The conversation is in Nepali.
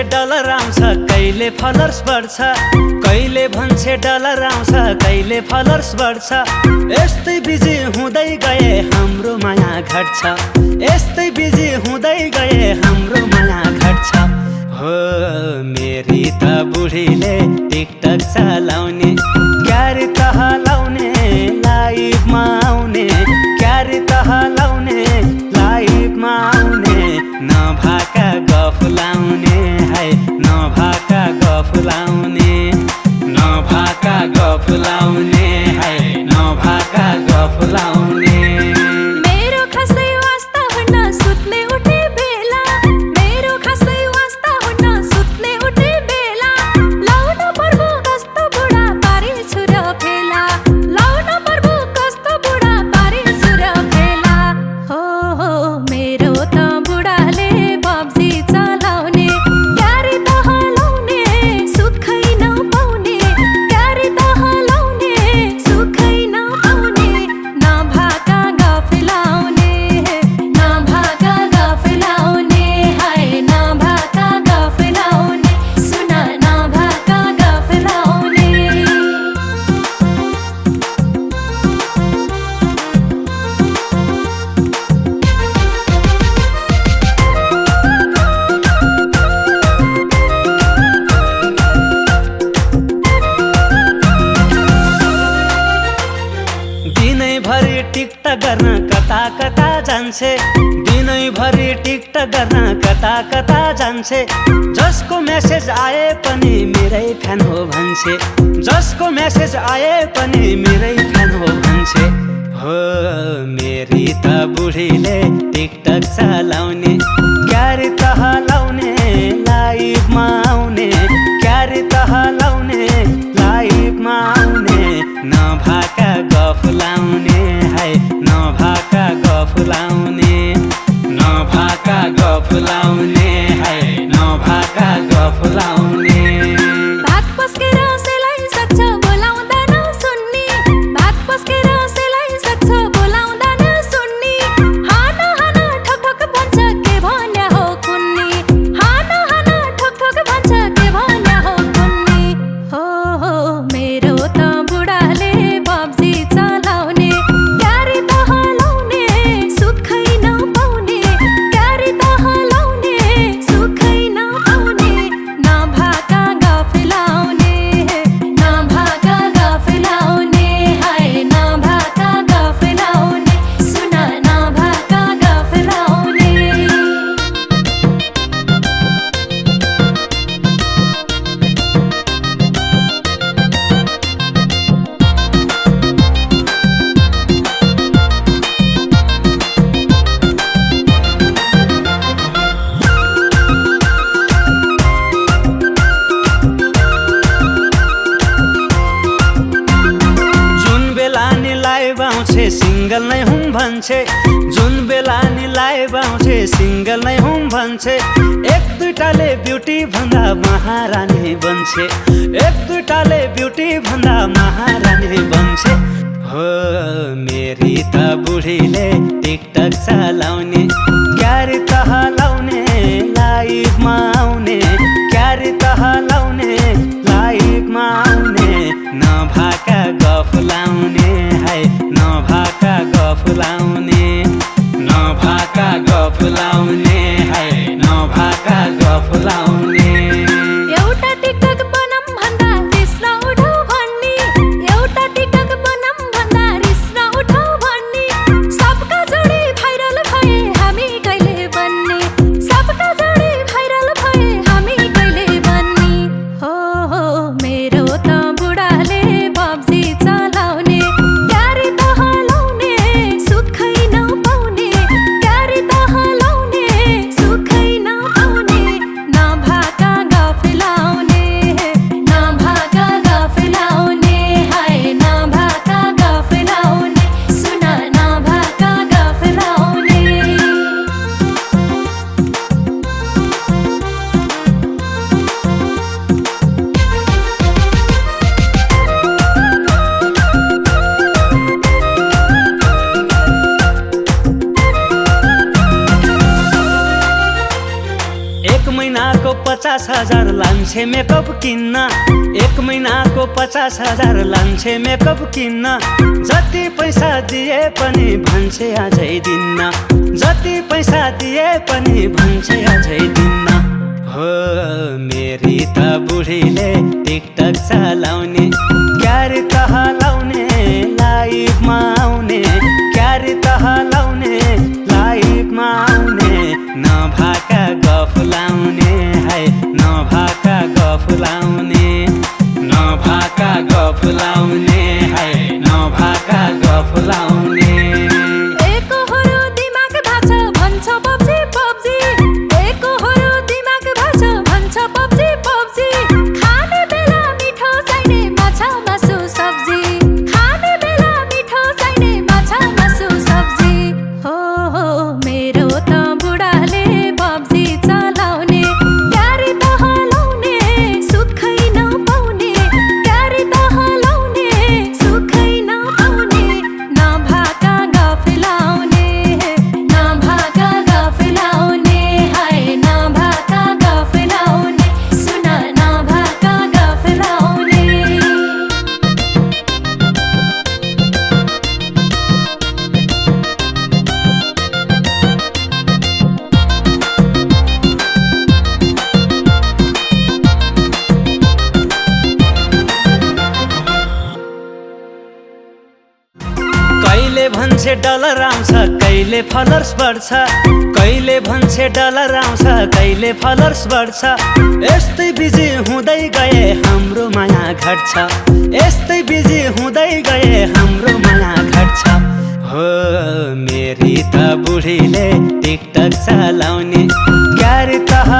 डलर आउँछ कहिले फलोर्स बढ्छ, कहिले भन्छे डलर आउँछ कहिले फलोर्स बढ्छ। यस्तै बिजी हुँदै गए हाम्रो माया घट्छ, यस्तै बिजी हुँदै गए हाम्रो माया घट्छ। हो मेरी त बुढीले टिकटक चलाउने, क्यारी तह लाउने लाइभमा आउने, क्यारी तह लाउने लाइभमा आउने, नभाका गफ लाउने है, नभाका गफ लाउने, नभाका गफ लाउने है, नभाका गफ लाउने। मेरो खासै वास्ता हुन्न सुत्ने उठे बेला, मेरो खासै वास्ता हुन्न सुत्ने उठे बेला। लाउन पर्बो कस्तो बुढा पारी छुर फेला, लाउन पर्बो कस्तो बुढा पारी छुर फेला। हो मेरो त बुढाले पब्जी चलाउने, क्यारी तह लाउने सुखै नपाउने, क्यारी तह लाउने सुखै नपाउने। नभाका गफ लाउने, नभाका गफ लाउने हाय, नभाका गफ लाउने, सुन नभाका गफ लाउने। दिनैभरि टिकटक गर्न कता कता जान्छे, दिनैभरि टिकटक गर्न कता कता जान्छे। जसको मेसेज आए पनि मेरै फ्यान हो भन्छे, जसको मेसेज आए पनि मेरै फ्यान हो भन्छे। हो मेरी त बुढीले टिकटक चलाउने, क्यारी तह लाउने लाइभमा आउने, क्यारी तह लाउने लाइभमा आउने, नभाका गफ लाउने है, नभाका गफ लाउने, नभाका गफ लाउने है, नभाका गफ लाउने। भात पस्केर सेलाइ सक्छ बोलाउँदा नसुन्ने, भात पस्केर सेलाइ सक्छ बोलाउँदा नसुन्ने। हान हान ठक ठक भन्छ के भन्या हो कुन्नी, हान हान ठक ठक भन्छ के भन्या हो कुन्नी। हो मेरो त बुढाले पब्जी चलाउने, क्यारी तह लाउने सुखै नपाउने, क्यारी तह लाउने सुखै नपाउने। नभाका गफ लाउने, नभाका गफ लाउने हाय, नभाका गफ लाउने, सुन नभाका गफ लाउने। जुन बेला नि लाइभ आउँछे सिङ्गल नै हुँ भन्छे, जुन बेला नि लाइभ आउँछे सिङ्गल नै हुँ भन्छे। एक दुईटाले ब्युटी भन्दा महारानी बन्छे, एक दुईटाले ब्युटी भन्दा महारानी बन्छे। हो मेरी त बुढीले टिकटक चलाउने, क्यारी तह लाउने लाइभमा आउने, क्यारी तह लाउने लाइभमा आउने, नभाका गफ लाउने है, नभाका गफ लाउने, नभाका गफ लाउने है, नभाका गफ लाउने। एउटा टिकटक बनाम भन्दा रिस नउठाउ भन्ने, एउटा टिकटक बनाम भन्दा रिस नउठाउ भन्ने। सबका जोडी भाइरल भए हामी कहिले बन्ने, सबका जोडी भाइरल भए हामी कहिले बन्ने। हो मेरो त बुढाले पब्जी चलाउने, क्यारी तह लाउने सुखै 50,000 लान्छे मेकअप किन्न, 1 महिनाको 50,000 लान्छे मेकअप किन्न। जति पैसा दिए पनि भन्छे अझै दिन्न, जति पैसा दिए पनि भन्छे अझै दिन्न। हो मेरी त बुढीले टिकटक चलाउने, क्यारे तह लाउने लाइभमा आउने, क्यारे तह लाउने लाइभमा आउने। नभाका गफ लाउने है, नभाका गफ लाउने, नभाका गफ लाउने है, नभाका गफ लाउने। एकोहोरो दिमाग भाछ भन्छ पब्जी पब्जी, एकोहोरो दिमाग भाछ भन्छ पब्जी पब्जी। खाने बेला मिठो चाहिने माछा मासु सब्जी, खाने बेला मिठो चाहिने माछा मासु सब्जी। हो मेरो त बुढाले पब्जी चलाउने, क्यारे तह लाउने सुखै नपाउने, क्यारे तह लाउने सुखै नपाउने। नभाका गफ लाउने, नभाका गफ लाउने हाय, नभाका गफ लाउने, सुन नभाका गफ लाउने। कहिले भन्छे डलर आउँछ कहिले फलोर्स बढ्छ, कहिले भन्छे डलर आउँछ कहिले फलोर्स बढ्छ। यस्तै बिजी हुँदै गए हाम्रो माया घट्छ, यस्तै बिजी हुँदै गए हाम्रो माया घट्छ। हो मेरी त बुढीले टिकटक चलाउने, क्यारे तह